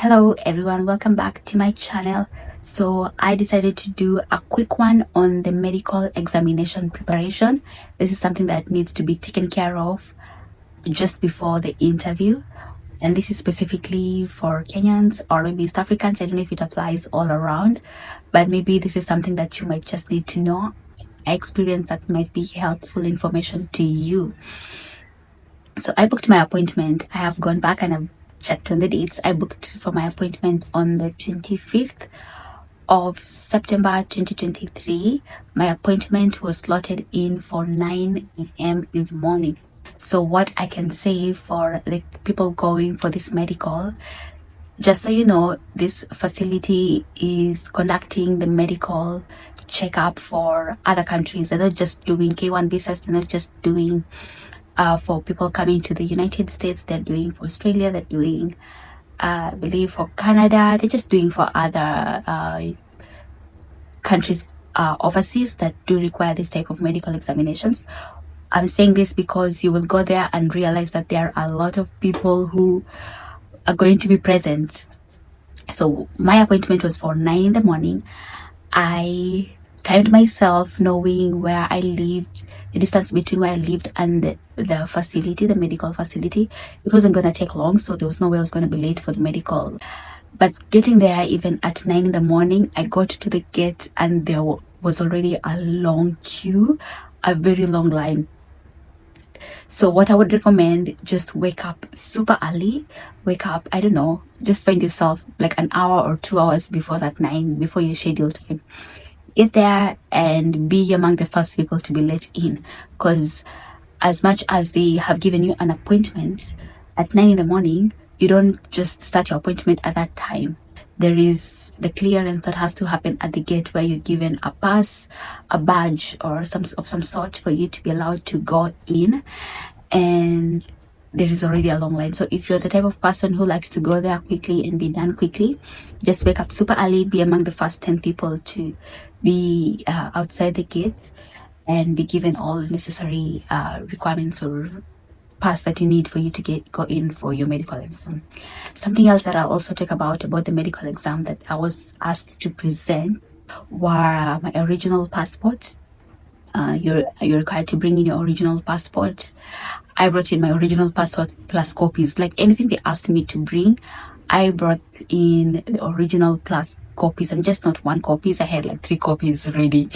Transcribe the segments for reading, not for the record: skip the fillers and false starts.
Hello everyone, welcome back to my channel. So I decided to do a quick one on the medical examination preparation. This is something that needs to be taken care of just before the interview, and this is specifically for Kenyans or maybe East Africans. I don't know if it applies all around, but maybe this is something that you might just need to know, experience that might be helpful information to you. So I booked my appointment. I have gone back and I've checked on the dates. I booked for my appointment on the 25th of September 2023. My appointment was slotted in for 9 a.m. in the morning. So what I can say for the people going for this medical, just so you know, this facility is conducting the medical checkup for other countries. They're not just doing K1 visas. They're not just doing for people coming to the United States. They're doing for Australia. They're doing, I believe, for Canada. They're just doing for other countries overseas that do require this type of medical examinations. I'm saying this because you will go there and realize that there are a lot of people who are going to be present. So my appointment was for 9 in the morning. I timed myself knowing where I lived, the distance between where I lived and the facility, the medical facility. It wasn't going to take long, so there was no way I was going to be late for the medical. But getting there, even at 9 in the morning, I got to the gate and there was already a long queue, a very long line. So what I would recommend, just wake up super early. Wake up, I don't know, just find yourself like an hour or 2 hours before that 9, before your scheduled time. Get there and be among the first people to be let in, because as much as they have given you an appointment at 9 in the morning, you don't just start your appointment at that time. There is the clearance that has to happen at the gate where you're given a pass, a badge, or some sort for you to be allowed to go in, and there is already a long line. So if you're the type of person who likes to go there quickly and be done quickly, just wake up super early, be among the first 10 people to be outside the gate and be given all the necessary requirements or pass that you need for you to go in for your medical exam. Something else that I'll also talk about the medical exam that I was asked to present were my original passport. You're required to bring in your original passport. I brought in my original passport plus copies. Like anything they asked me to bring, I brought in the original plus copies, and just not one copies. I had like 3 copies ready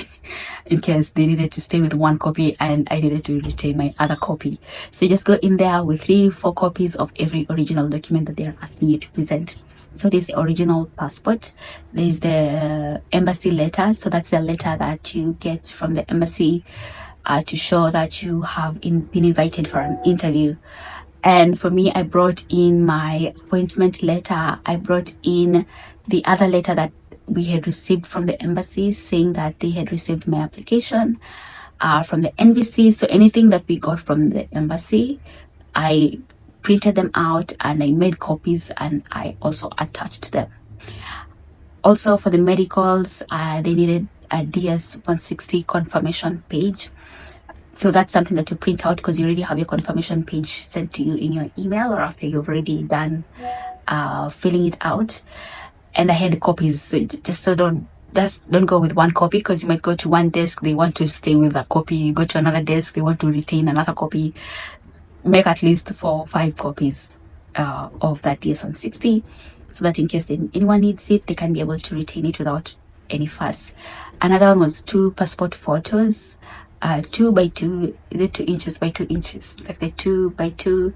in case they needed to stay with one copy and I needed to retain my other copy. So you just go in there with 3-4 copies of every original document that they're asking you to present. So there's the original passport, there's the embassy letter. So that's the letter that you get from the embassy to show that you have been invited for an interview. And for me, I brought in my appointment letter. I brought in the other letter that we had received from the embassy saying that they had received my application from the NVC. So anything that we got from the embassy, I printed them out and I made copies and I also attached them. Also for the medicals, they needed a DS-160 confirmation page. So that's something that you print out because you already have your confirmation page sent to you in your email or after you've already done filling it out. And I had copies, so don't go with one copy, because you might go to one desk, they want to stay with a copy. You go to another desk, they want to retain another copy. Make at least 4 or 5 copies of that DS-160, so that in case anyone needs it, they can be able to retain it without any fuss. Another one was 2 passport photos, 2 by 2, is it 2 inches by 2 inches, like the 2 by 2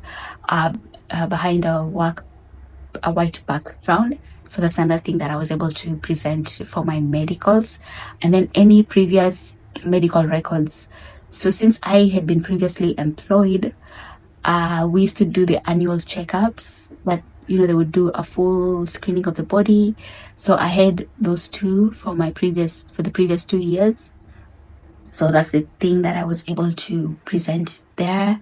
behind a white background. So that's another thing that I was able to present for my medicals. And then any previous medical records. So since I had been previously employed, we used to do the annual checkups, but they would do a full screening of the body. So I had those 2 for the previous 2 years. So that's the thing that I was able to present there.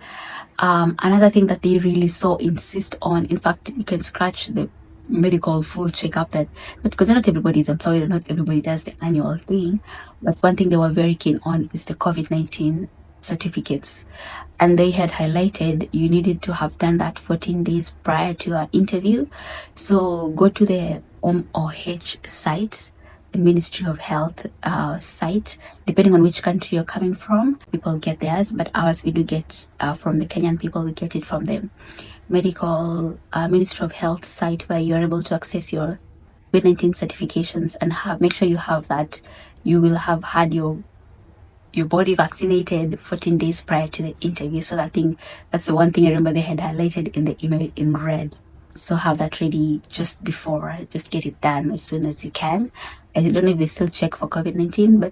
Another thing that they really so insist on, in fact, you can scratch the medical full checkup, that because not everybody is employed and not everybody does the annual thing, but one thing they were very keen on is the COVID-19 certificates, and they had highlighted you needed to have done that 14 days prior to your interview. So go to the OMOH site, the Ministry of Health site. Depending on which country you're coming from, people get theirs, but ours we do get from the Kenyan people. We get it from the Ministry of Health site, where you're able to access your COVID-19 certifications and make sure you have that. You will have had your body vaccinated 14 days prior to the interview. So that's the one thing I remember they had highlighted in the email in red. So have that ready just before, just get it done as soon as you can. I don't know if they still check for COVID-19, but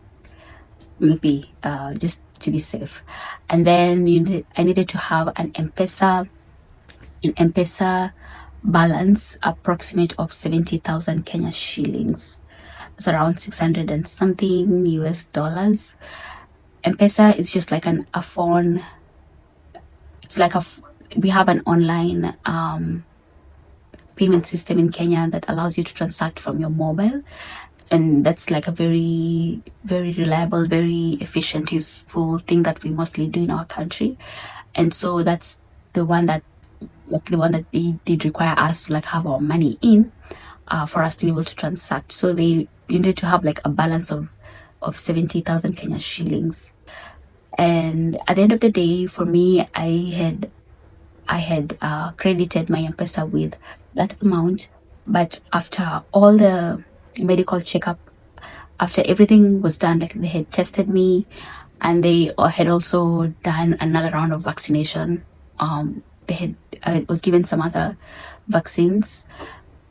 maybe just to be safe. And then I needed to have an M-Pesa balance approximate of 70,000 Kenya shillings. It's around 600 and something US dollars. M-Pesa is just like a phone. It's like we have an online payment system in Kenya that allows you to transact from your mobile, and that's like a very, very reliable, very efficient, useful thing that we mostly do in our country. And so that's the one that they did require us to have our money in for us to be able to transact. So you need to have a balance of 70,000 Kenya shillings. And at the end of the day, for me, I had credited my M-Pesa with that amount. But after all the medical checkup, after everything was done, they had tested me, and they had also done another round of vaccination. They was given some other vaccines.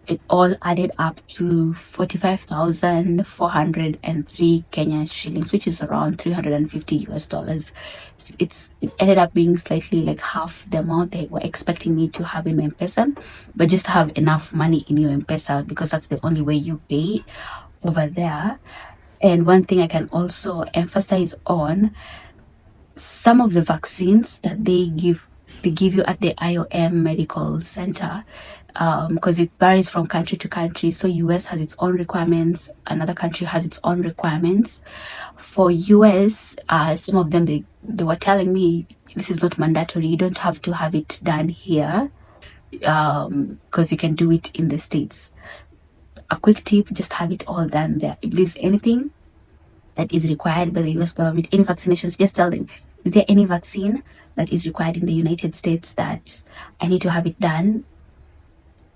It all added up to 45,403 Kenyan shillings, which is around 350 US dollars. So it ended up being slightly half the amount they were expecting me to have in my M-Pesa, but just have enough money in your M-Pesa, because that's the only way you pay over there. And one thing I can also emphasize on, some of the vaccines that they give you at the IOM Medical Center, because it varies from country to country. So US has its own requirements, another country has its own requirements. For US, some of them, they were telling me this is not mandatory. You don't have to have it done here, because you can do it in the States. A quick tip, just have it all done there. If there's anything that is required by the US government, any vaccinations, just tell them, is there any vaccine that is required in the United States that I need to have it done,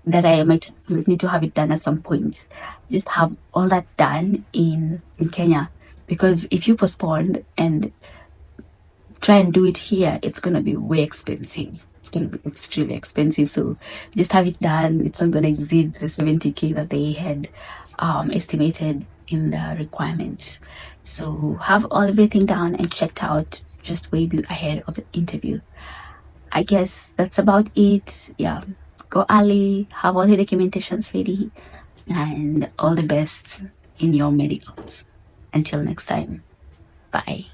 that I might need to have it done at some point? Just have all that done in Kenya, because if you postpone and try and do it here, it's going to be way expensive. It's going to be extremely expensive. So just have it done. It's not going to exceed the 70K that they had estimated in the requirement. So have everything done and checked out just way ahead of the interview. I guess that's about it. Yeah, go early, have all the documentations ready, and all the best in your medicals. Until next time, bye.